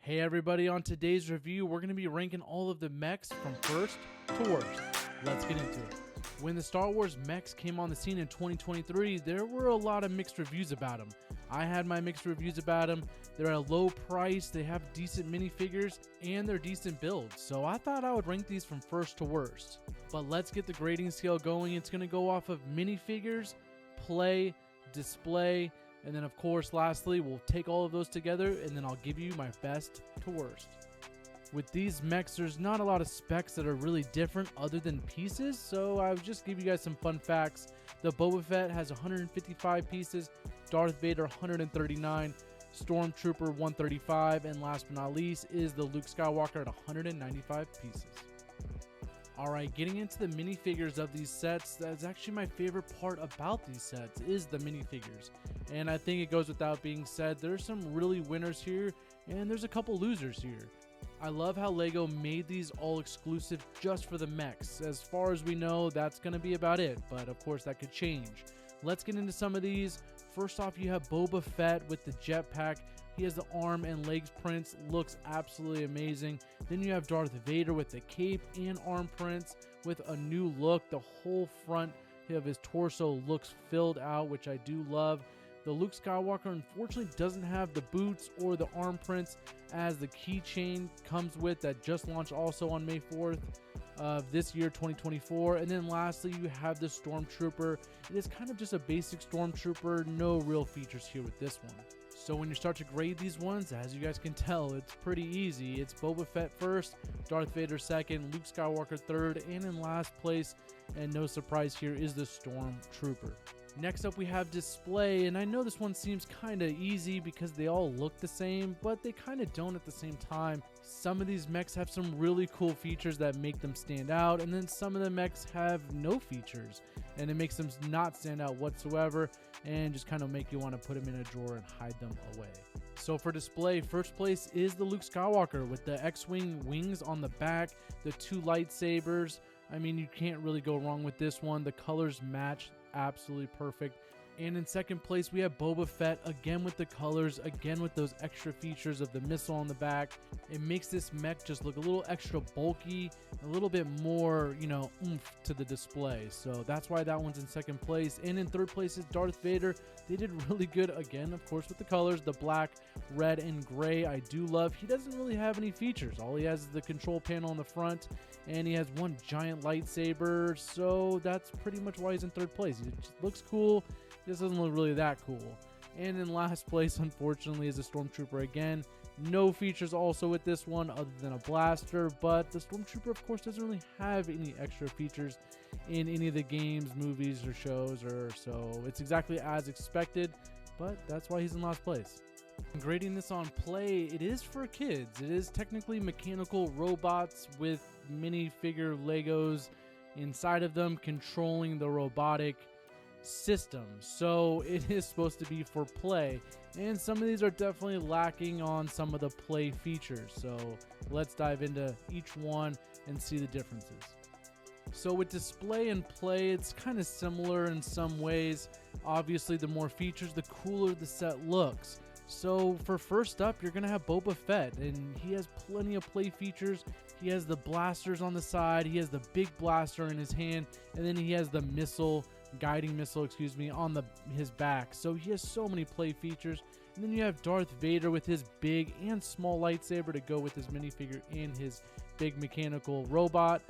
Hey everybody, on today's review, we're going to be ranking all of the mechs from first to worst. Let's get into it. When the Star Wars mechs came on the scene in 2023, there were a lot of mixed reviews about them. I had my mixed reviews about them. They're at a low price, they have decent minifigures, and they're decent builds. So I thought I would rank these from first to worst. But let's get the grading scale going. It's going to go off of minifigures, play, display, and then of course lastly we'll take all of those together and then I'll give you my best to worst. With these mechs, there's not a lot of specs that are really different other than pieces, so I'll just give you guys some fun facts. The Boba Fett has 155 pieces, Darth Vader 139, Stormtrooper 135, and last but not least is the Luke Skywalker at 195 pieces. Alright, getting into the minifigures of these sets, that's actually my favorite part about these sets, is the minifigures. And I think it goes without being said, there's some really winners here, and there's a couple losers here. I love how LEGO made these all exclusive just for the mechs. As far as we know, that's going to be about it, but of course that could change. Let's get into some of these. First off, you have Boba Fett with the jetpack. He has the arm and legs prints, looks absolutely amazing. Then you have Darth Vader with the cape and arm prints with a new look. The whole front of his torso looks filled out, which I do love. The Luke Skywalker unfortunately doesn't have the boots or the arm prints, as the keychain comes with that just launched also on May 4th of this year, 2024. And then lastly, you have the Stormtrooper. It is kind of just a basic Stormtrooper, no real features here with this one. So when you start to grade these ones, as you guys can tell, it's pretty easy. It's Boba Fett first, Darth Vader second, Luke Skywalker third, and in last place, and no surprise here, is the Stormtrooper. Next up we have display, and I know this one seems kind of easy because they all look the same, but they kind of don't at the same time. Some of these mechs have some really cool features that make them stand out, and then some of the mechs have no features, and it makes them not stand out whatsoever, and just kind of make you want to put them in a drawer and hide them away. So for display, first place is the Luke Skywalker with the X-Wing wings on the back, the two lightsabers. I mean, you can't really go wrong with this one. The colors match absolutely perfect. And in second place, we have Boba Fett, again with the colors, again with those extra features of the missile on the back. It makes this mech just look a little extra bulky, a little bit more, oomph to the display. So that's why that one's in second place. And in third place is Darth Vader. They did really good, again, of course, with the colors, the black, red, and gray. I do love. He doesn't really have any features. All he has is the control panel on the front, and he has one giant lightsaber. So that's pretty much why he's in third place. It just looks cool. This doesn't look really that cool. And in last place, unfortunately, is the Stormtrooper again. No features also with this one other than a blaster, but the Stormtrooper, of course, doesn't really have any extra features in any of the games, movies, or shows, or so it's exactly as expected, but that's why he's in last place. Grading this on play, it is for kids. It is technically mechanical robots with minifigure Legos inside of them controlling the robotic system, so it is supposed to be for play, and some of these are definitely lacking on some of the play features. So let's dive into each one and see the differences. So with display and play, it's kind of similar in some ways. Obviously, the more features, the cooler the set looks. So for first up, you're going to have Boba Fett, and he has plenty of play features. He has the blasters on the side, he has the big blaster in his hand, and then he has the guiding missile, on his back. So he has so many play features. And then you have Darth Vader with his big and small lightsaber to go with his minifigure and his big mechanical robot.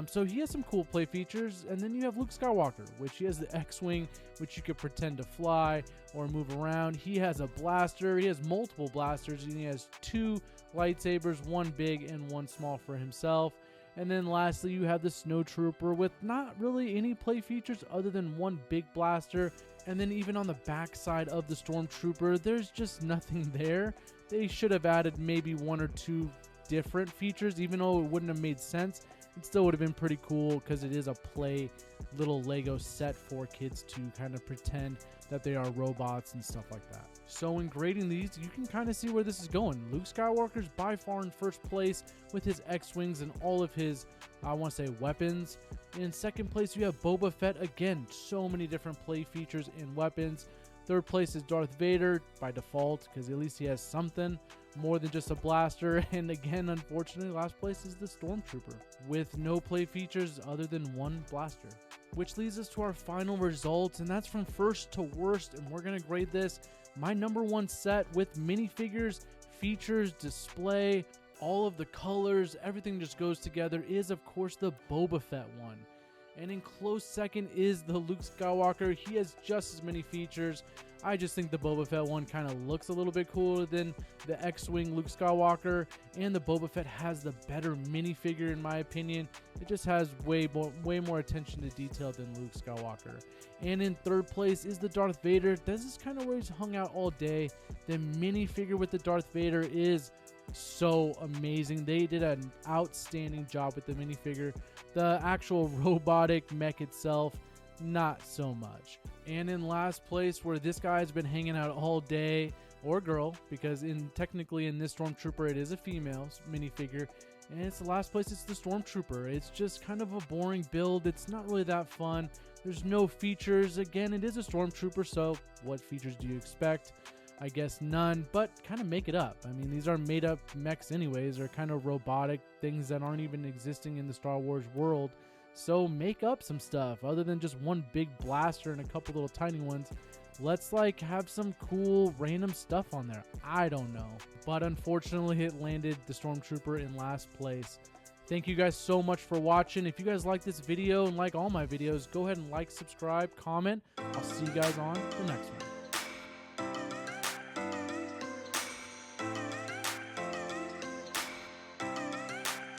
So he has some cool play features. And then you have Luke Skywalker, which he has the X-Wing, which you could pretend to fly or move around. He has a blaster. He has multiple blasters, and he has two lightsabers, one big and one small for himself. And then lastly, you have the Snowtrooper with not really any play features other than one big blaster. And then even on the back side of the Stormtrooper, there's just nothing there. They should have added maybe one or two different features, even though it wouldn't have made sense. It still would have been pretty cool because it is a play little Lego set for kids to kind of pretend that they are robots and stuff like that. So in grading these, you can kind of see where this is going. Luke Skywalker's by far in first place with his X-Wings and all of his, I want to say, weapons. In second place, you have Boba Fett. Again, so many different play features and weapons. Third place is Darth Vader by default, because at least he has something more than just a blaster. And again, unfortunately, last place is the Stormtrooper, with no play features other than one blaster. Which leads us to our final results, and that's from first to worst, and we're going to grade this. My number one set with minifigures, features, display, all of the colors, everything just goes together, is of course the Boba Fett one. And in close second is the Luke Skywalker. He has just as many features. I just think the Boba Fett one kind of looks a little bit cooler than the X-Wing Luke Skywalker. And the Boba Fett has the better minifigure in my opinion. It just has way more attention to detail than Luke Skywalker. And in third place is the Darth Vader. This is kind of where he's hung out all day. The minifigure with the Darth Vader is so amazing. They did an outstanding job with the minifigure. The actual robotic mech itself, not so much. And in last place, where this guy has been hanging out all day, or girl, because technically in this Stormtrooper it is a female minifigure, and it's the last place, it's the Stormtrooper. It's just kind of a boring build. It's not really that fun. There's no features. Again, it is a Stormtrooper, so what features do you expect? I guess none, but kind of make it up. I mean, these are made up mechs anyways. They're kind of robotic things that aren't even existing in the Star Wars world. So make up some stuff other than just one big blaster and a couple little tiny ones. Let's like have some cool random stuff on there. I don't know. But unfortunately it landed the Stormtrooper in last place. Thank you guys so much for watching. If you guys like this video and like all my videos, go ahead and like, subscribe, comment. I'll see you guys on the next one.